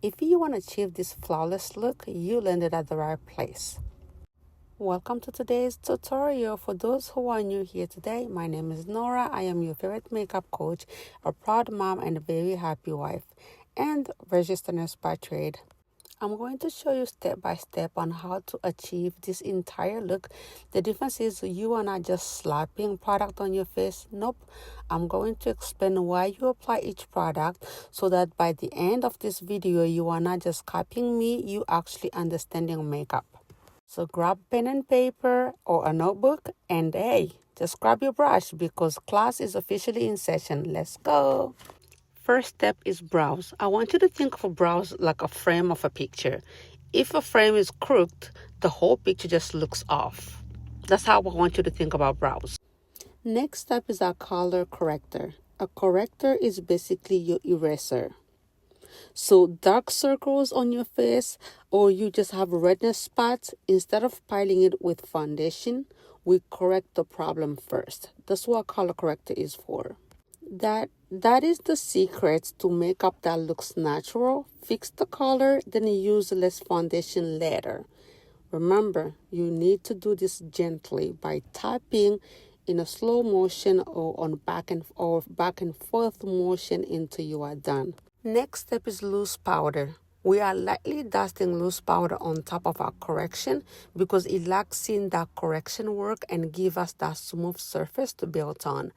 If you want to achieve this flawless look, you landed at the right place. Welcome to today's tutorial. For those who are new here today, my name is Nora. I am your favorite makeup coach, a proud mom, and a very happy wife, and registered nurse by trade. I'm going to show you step by step on how to achieve this entire look. The difference is you are not just slapping product on your face. Nope. I'm going to explain why you apply each product so that by the end of this video, you are not just copying me, you actually understanding makeup. So grab pen and paper or a notebook and hey, just grab your brush because class is officially in session. Let's go. First step is brows. I want you to think of a brows like a frame of a picture. If a frame is crooked, the whole picture just looks off. That's how I want you to think about brows. Next step is our color corrector. A corrector is basically your eraser. So dark circles on your face or you just have redness spots, instead of piling it with foundation, we correct the problem first. That's what a color corrector is for. That is the secret to makeup that looks natural. Fix the color, then use less foundation later. Remember, you need to do this gently by tapping in a slow motion or on back and forth motion until you are done. Next step is loose powder. We are lightly dusting loose powder on top of our correction because it lacks in that correction work and give us that smooth surface to build on.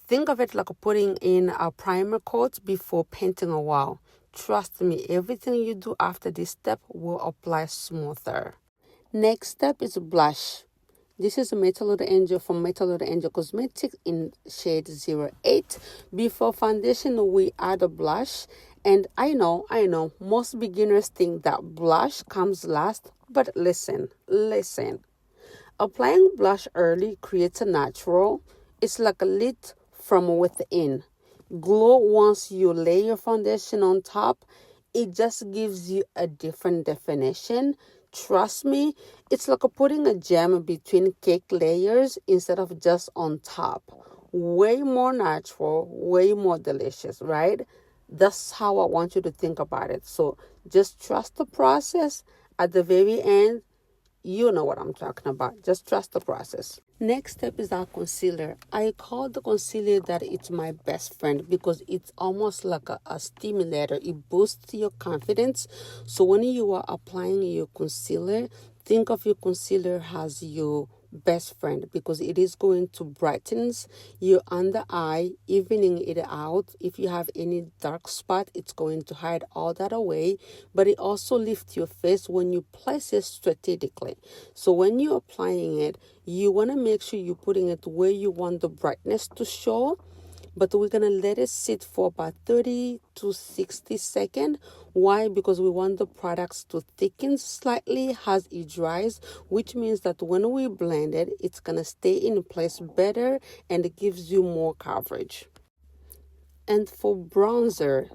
Think of it like putting in a primer coat before painting a wall. Trust me, everything you do after this step will apply smoother. Next step is blush. This is a Metal Little Angel from Metal Little Angel Cosmetics in shade 08. Before foundation, we add a blush. And I know, most beginners think that blush comes last. But listen. Applying blush early creates a natural. It's like a lit from within. Glow once you lay your foundation on top. It just gives you a different definition. Trust me, it's like putting a gem between cake layers instead of just on top. Way more natural, way more delicious, right? That's how I want you to think about it. So just trust the process. At the very end, you know what I'm talking about. Just trust the process. Next step is our concealer. I call the concealer that it's my best friend because it's almost like a stimulator. It boosts your confidence. So when you are applying your concealer, think of your concealer as your best friend because it is going to brighten your under eye, evening it out. If you have any dark spot, it's going to hide all that away, but it also lifts your face when you place it strategically. So when you're applying it, you want to make sure you're putting it where you want the brightness to show, but we're going to let it sit for about 30 to 60 seconds. Why? Because we want the products to thicken slightly as it dries, which means that when we blend it, it's going to stay in place better and it gives you more coverage. And for bronzer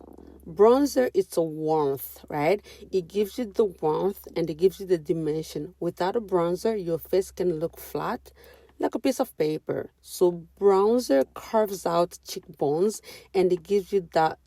it's a warmth, right? It gives you the warmth and it gives you the dimension. Without a bronzer, your face can look flat, like a piece of paper. So bronzer carves out cheekbones and it gives you that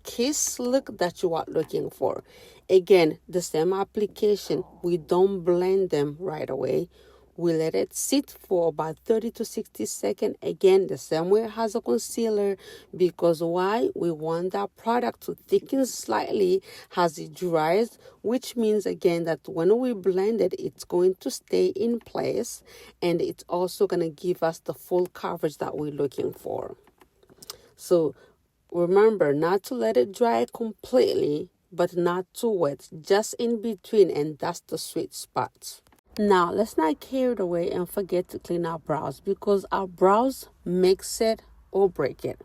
kiss look that you are looking for. Again, the same application. We don't blend them right away. We let it sit for about 30 to 60 seconds. Again, the same way as a concealer. Because why? We want that product to thicken slightly as it dries, which means again that when we blend it, it's going to stay in place and it's also going to give us the full coverage that we're looking for. So remember not to let it dry completely, but not too wet, just in between, and that's the sweet spot. Now, let's not carry it away and forget to clean our brows because our brows makes it or break it.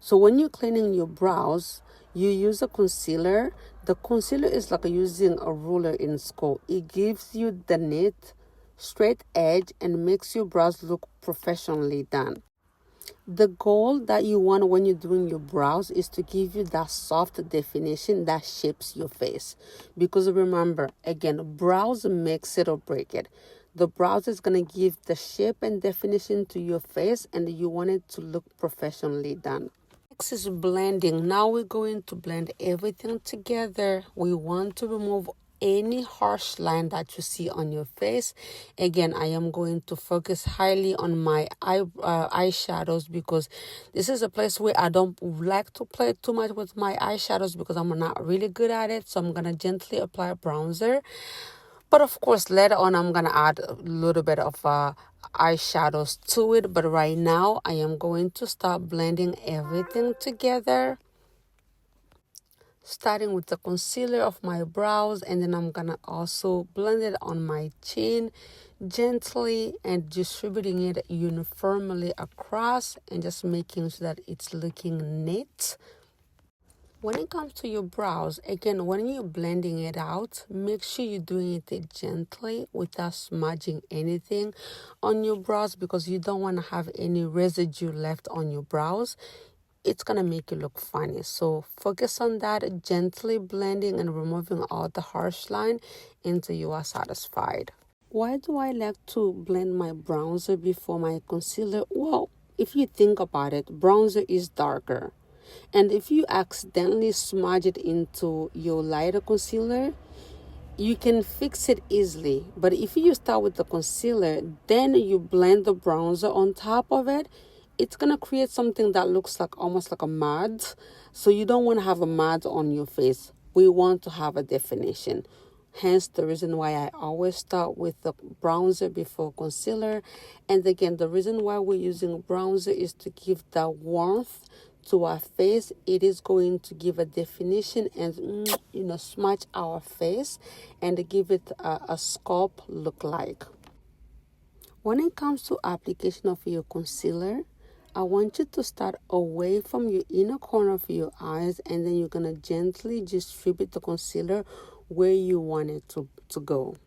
So when you're cleaning your brows, you use a concealer. The concealer is like using a ruler in school. It gives you the neat, straight edge and makes your brows look professionally done. The goal that you want when you're doing your brows is to give you that soft definition that shapes your face. Because remember, again, brows makes it or break it. The brows is going to give the shape and definition to your face and you want it to look professionally done. Next is blending. Now we're going to blend everything together. We want to remove any harsh line that you see on your face. Again, I am going to focus highly on my eyeshadows, because this is a place where I don't like to play too much with my eyeshadows because I'm not really good at it. So I'm going to gently apply bronzer. But of course, later on, I'm going to add a little bit of eyeshadows to it. But right now, I am going to start blending everything together, starting with the concealer of my brows, and then I'm going to also blend it on my chin gently and distributing it uniformly across and just making sure that it's looking neat. When it comes to your brows, again, when you're blending it out, make sure you're doing it gently without smudging anything on your brows, because you don't want to have any residue left on your brows. It's going to make you look funny. So focus on that, gently blending and removing all the harsh line until you are satisfied. Why do I like to blend my bronzer before my concealer? Well, if you think about it, bronzer is darker. And if you accidentally smudge it into your lighter concealer, you can fix it easily. But if you start with the concealer, then you blend the bronzer on top of it, it's going to create something that looks like almost like a mud. So you don't want to have a mud on your face. We want to have a definition. Hence the reason why I always start with the bronzer before concealer. And again, the reason why we're using bronzer is to give that warmth to our face. It is going to give a definition and smudge our face and give it a scalp look like. When it comes to application of your concealer, I want you to start away from your inner corner of your eyes, and then you're going to gently distribute the concealer where you want it to go.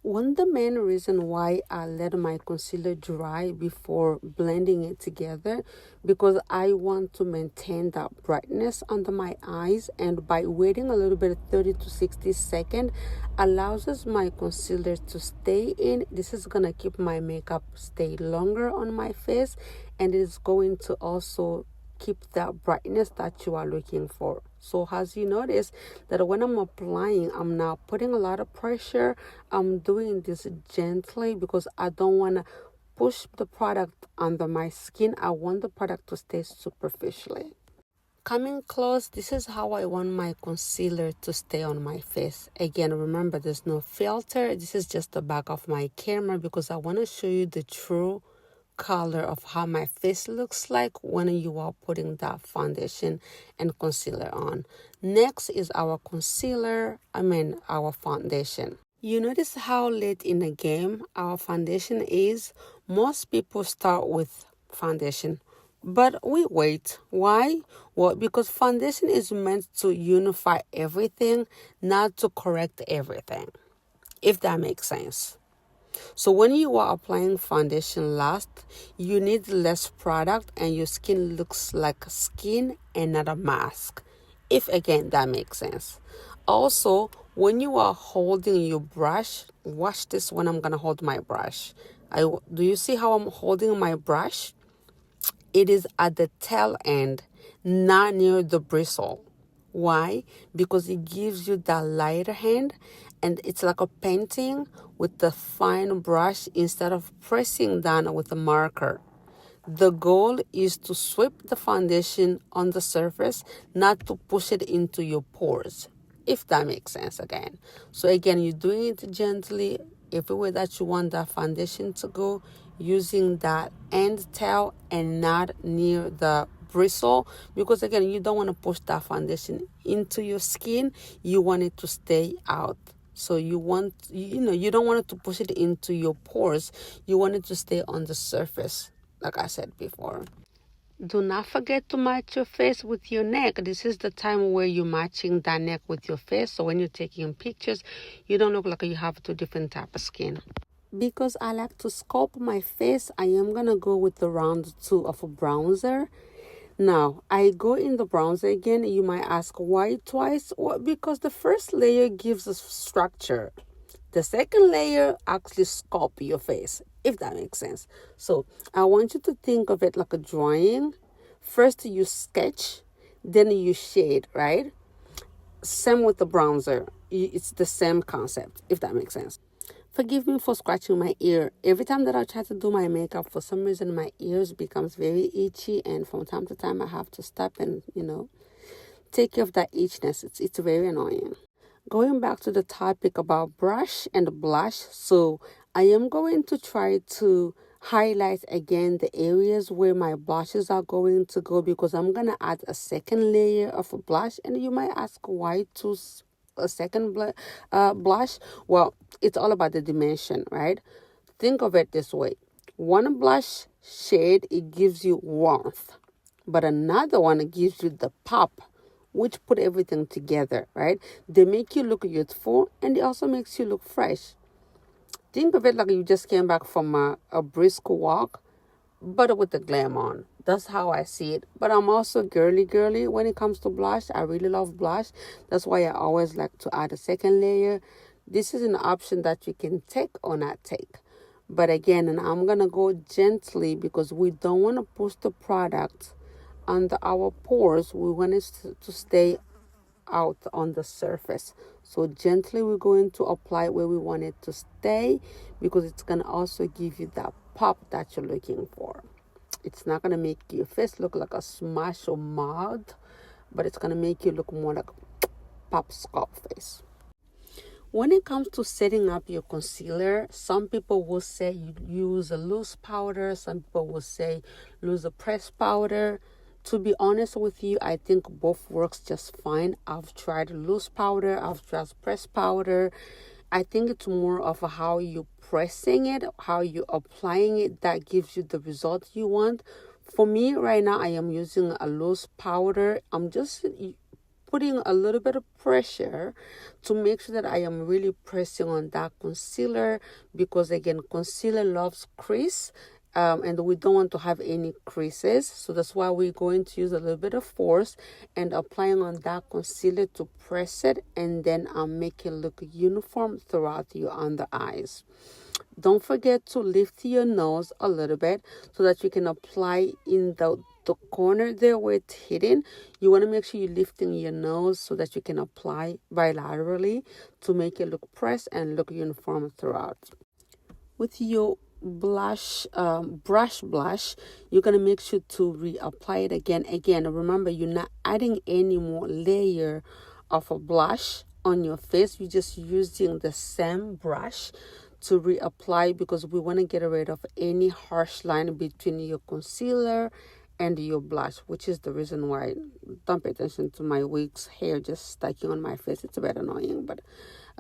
One of the main reason why I let my concealer dry before blending it together, because I want to maintain that brightness under my eyes, and by waiting a little bit, 30 to 60 seconds, allows us my concealer to stay in. This is going to keep my makeup stay longer on my face, and it is going to also keep that brightness that you are looking for. So as you notice that when I'm applying, I'm not putting a lot of pressure. I'm doing this gently because I don't want to push the product under my skin. I want the product to stay superficially. Coming close, this is how I want my concealer to stay on my face. Again, remember, there's no filter. This is just the back of my camera because I want to show you the true color of how my face looks like when you are putting that foundation and concealer on. Next is our our foundation. You notice how late in the game our foundation is? Most people start with foundation, but we wait. Why? Well, because foundation is meant to unify everything, not to correct everything, if that makes sense. So when you are applying foundation last, you need less product and your skin looks like skin and not a mask. If again, that makes sense. Also, when you are holding your brush, watch this when I'm going to hold my brush. Do you see how I'm holding my brush? It is at the tail end, not near the bristle. Why? Because it gives you that lighter hand, and it's like a painting with the fine brush instead of pressing down with a marker. The goal is to sweep the foundation on the surface, not to push it into your pores, if that makes sense again. So again, you're doing it gently everywhere that you want that foundation to go, using that end tail and not near the bristle, because again, you don't want to push that foundation into your skin. You want it to stay out. So you don't want it to push it into your pores. You want it to stay on the surface, like I said before. Do not forget to match your face with your neck. This is the time where you're matching that neck with your face. So when you're taking pictures, you don't look like you have two different type of skin. Because I like to sculpt my face, I am going to go with the round 2 of a bronzer. Now, I go in the bronzer again. You might ask why twice? Well, because the first layer gives us structure. The second layer actually sculpt your face, if that makes sense. So I want you to think of it like a drawing. First you sketch, then you shade, right? Same with the bronzer. It's the same concept, if that makes sense. Forgive me for scratching my ear. Every time that I try to do my makeup, for some reason my ears becomes very itchy, and from time to time I have to stop and, take care of that itchiness. It's very annoying. Going back to the topic about brush and blush, so I am going to try to highlight again the areas where my blushes are going to go, because I'm going to add a second layer of blush. And you might ask, why a second blush? Well, it's all about the dimension, right? Think of it this way. One blush shade, it gives you warmth, but another one gives you the pop, which put everything together, right? They make you look youthful, and it also makes you look fresh. Think of it like you just came back from a brisk walk, but with the glam on. That's how I see it. But I'm also girly when it comes to blush. I really love blush. That's why I always like to add a second layer. This is an option that you can take or not take. But again, and I'm going to go gently, because we don't want to push the product under our pores. We want it to stay out on the surface. So gently we're going to apply where we want it to stay, because it's going to also give you that pop that you're looking for. It's not going to make your face look like a smash or mud, but it's going to make you look more like a pop sculpt face. When it comes to setting up your concealer, some people will say you use a loose powder. Some people will say use a pressed powder. To be honest with you, I think both works just fine. I've tried loose powder. I've tried pressed powder. I think it's more of how you pressing it, how you applying it, that gives you the result you want. For me right now, I am using a loose powder. I'm just putting a little bit of pressure to make sure that I am really pressing on that concealer, because again, concealer loves crease. And we don't want to have any creases, so that's why we're going to use a little bit of force and applying on that concealer to press it, and then make it look uniform throughout your under eyes. Don't forget to lift your nose a little bit so that you can apply in the corner there where it's hidden. You want to make sure you're lifting your nose so that you can apply bilaterally to make it look pressed and look uniform throughout. With your brush, you're going to make sure to reapply it again. Remember, you're not adding any more layer of a blush on your face. You're just using the same brush to reapply, because we want to get rid of any harsh line between your concealer and your blush, which is the reason why. Don't pay attention to my wig's hair just sticking on my face. It's a bit annoying, but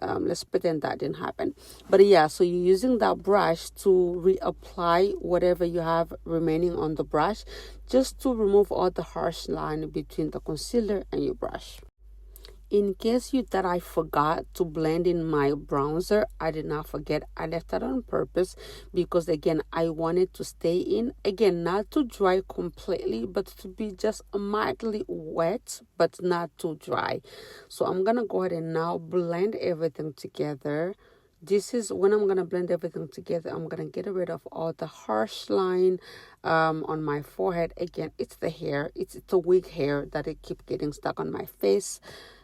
let's pretend that didn't happen. But yeah, so you're using that brush to reapply whatever you have remaining on the brush, just to remove all the harsh line between the concealer and your brush. In case you thought I forgot to blend in my bronzer, I did not forget. I left that on purpose, because again, I wanted to stay in. Again, not to dry completely, but to be just mildly wet, but not too dry. So I'm going to go ahead and now blend everything together. This is when I'm going to blend everything together. I'm going to get rid of all the harsh line on my forehead. Again, it's the hair. It's the wig hair that it keep getting stuck on my face.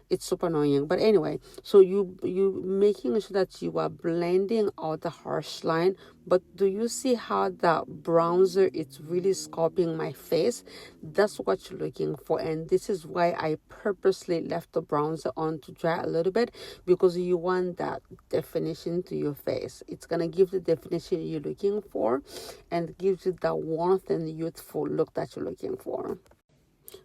It's super annoying. But anyway, so you making sure that you are blending out the harsh line. But do you see how the bronzer is really sculpting my face? That's what you're looking for. And this is why I purposely left the bronzer on to dry a little bit, because you want that definition to your face. It's going to give the definition you're looking for, and gives you that warmth and youthful look that you're looking for.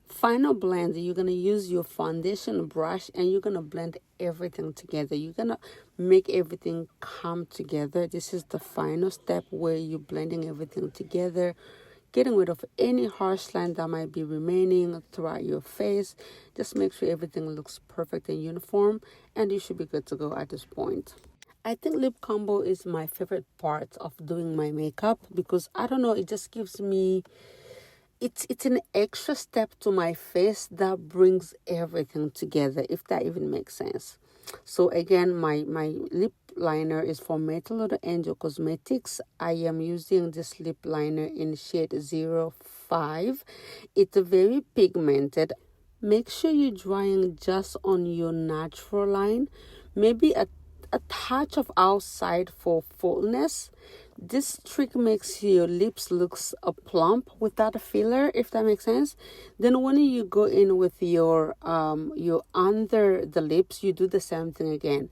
Final blend, you're going to use your foundation brush, and you're going to blend everything together. You're going to make everything come together. This is the final step where you're blending everything together, getting rid of any harsh line that might be remaining throughout your face. Just make sure everything looks perfect and uniform, and you should be good to go at this point. I think lip combo is my favorite part of doing my makeup, because I don't know, it just gives me... It's an extra step to my face that brings everything together, if that even makes sense. So again, my lip liner is from Metal Little Angel Cosmetics. I am using this lip liner in shade 5. It's very pigmented. Make sure you're drying just on your natural line, maybe a touch of outside for fullness. This trick makes your lips looks plump without a filler, if that makes sense. Then when you go in with your under the lips, you do the same thing again.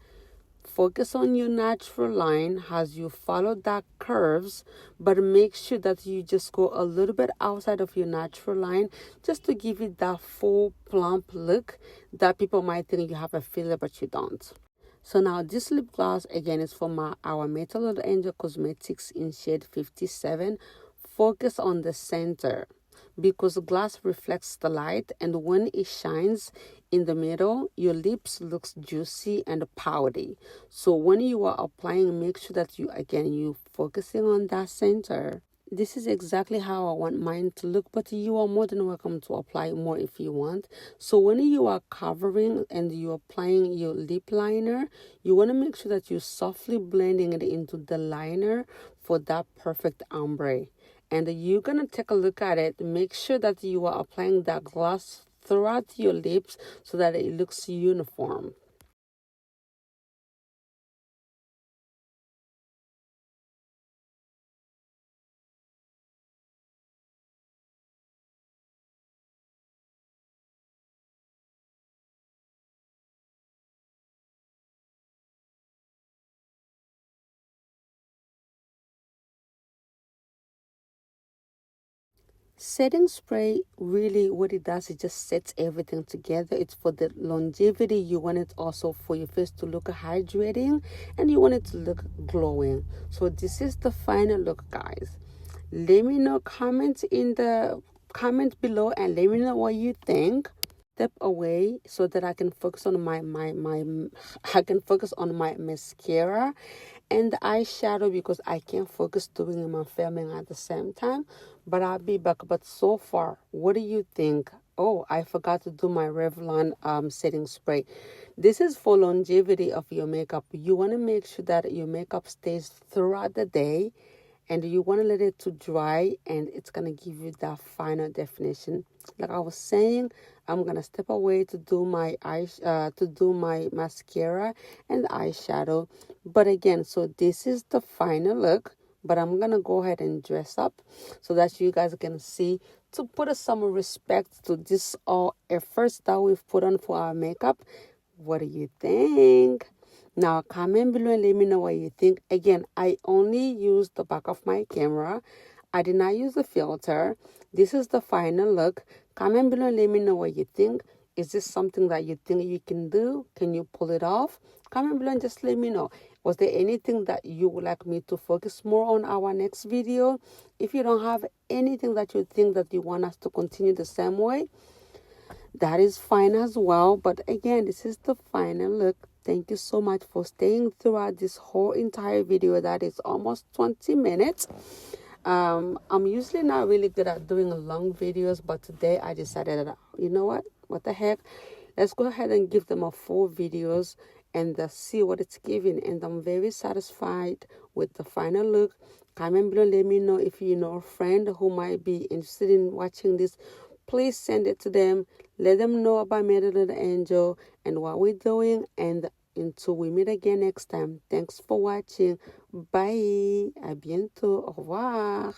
Focus on your natural line as you follow that curves, but make sure that you just go a little bit outside of your natural line just to give it that full plump look that people might think you have a filler, but you don't. So now this lip gloss again is from our Metal Little Angel Cosmetics in shade 57. Focus on the center because glass reflects the light, and when it shines in the middle, your lips looks juicy and pouty. So when you are applying, make sure that you focusing on that center. This is exactly how I want mine to look, but you are more than welcome to apply more if you want. So when you are covering and you're applying your lip liner, you want to make sure that you're softly blending it into the liner for that perfect ombre. And you're going to take a look at it. Make sure that you are applying that gloss throughout your lips so that it looks uniform. Setting spray, really what it does, it just sets everything together. It's for the longevity. You want it also for your face to look hydrating, and you want it to look glowing. So this is the final look, guys. Let me know, comment in the comment below, and let me know what you think. Step away so that I can focus on my mascara and the eyeshadow because I can't focus doing my filming at the same time. But I'll be back. But so far, what do you think? Oh, I forgot to do my Revlon setting spray. This is for longevity of your makeup. You want to make sure that your makeup stays throughout the day, and you want to let it to dry, and it's going to give you that final definition. Like I was saying, I'm going to step away to do my mascara and eyeshadow. But again, so this is the final look, but I'm going to go ahead and dress up so that you guys can see, to put some respect to this all efforts that we've put on for our makeup. What do you think? Now, comment below and let me know what you think. Again, I only used the back of my camera. I did not use the filter. This is the final look. Comment below and let me know what you think. Is this something that you think you can do? Can you pull it off? Comment below and just let me know. Was there anything that you would like me to focus more on our next video? If you don't have anything that you think that you want us to continue the same way, that is fine as well. But again, this is the final look. Thank you so much for staying throughout this whole entire video that is almost 20 minutes. I'm usually not really good at doing long videos, but today I decided that, you know what the heck, let's go ahead and give them a full videos and see what it's giving. And I'm very satisfied with the final look. Comment below, let me know if you know a friend who might be interested in watching this. Please send it to them. Let them know about Metal Little Angel and what we're doing. And until we meet again next time, thanks for watching. Bye. À bientôt. Au revoir.